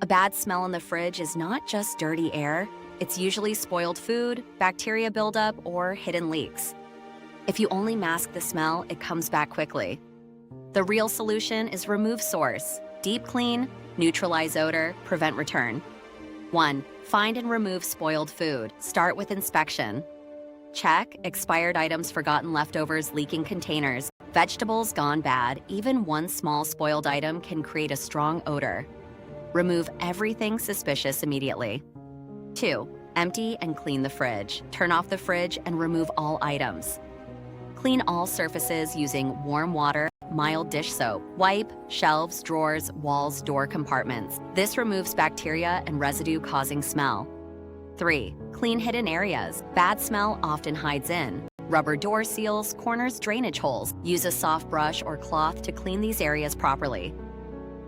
A bad smell in the fridge is not just dirty air, it's usually spoiled food, bacteria buildup, or hidden leaks. If you only mask the smell, it comes back quickly. The real solution is remove source, deep clean, neutralize odor, prevent return. 1. Find and remove spoiled food. Start with inspection. Check expired items, forgotten leftovers, leaking containers, vegetables gone bad. Even one small spoiled item can create a strong odor. Remove everything suspicious immediately. 2. Empty and clean the fridge. Turn off the fridge and remove all items. Clean all surfaces using warm water, mild dish soap. Wipe shelves, drawers, walls, door compartments. This removes bacteria and residue causing smell. 3. Clean hidden areas. Bad smell often hides in rubber door seals, corners, drainage holes. Use a soft brush or cloth to clean these areas properly.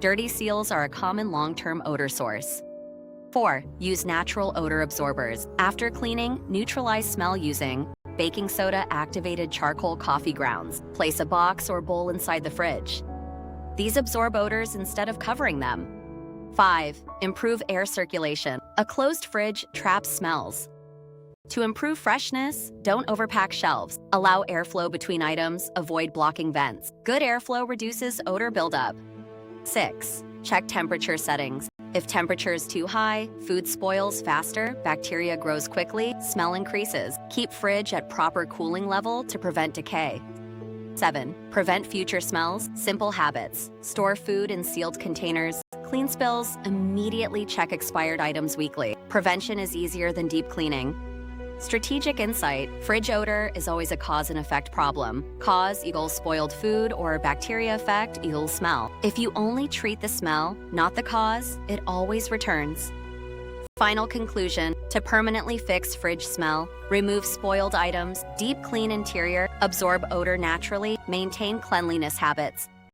Dirty seals are a common long-term odor source. 4. Use natural odor absorbers. After cleaning, neutralize smell using baking soda, activated charcoal, coffee grounds. Place a box or bowl inside the fridge. These absorb odors instead of covering them. 5. Improve air circulation. A closed fridge traps smells. To improve freshness, don't overpack shelves. Allow airflow between items, avoid blocking vents. Good airflow reduces odor buildup. 6. Check temperature settings. If temperature is too high, food spoils faster, bacteria grows quickly, smell increases. Keep fridge at proper cooling level to prevent decay. 7. Prevent future smells. Simple habits. Store food in sealed containers. Clean spills. Immediately check expired items weekly. Prevention is easier than deep cleaning. Strategic insight. Fridge odor is always a cause and effect problem. Cause equals spoiled food, or bacteria effect equals smell. If you only treat the smell, not the cause, it always returns. Final conclusion. To permanently fix fridge smell, remove spoiled items, deep clean interior, absorb odor naturally, maintain cleanliness habits.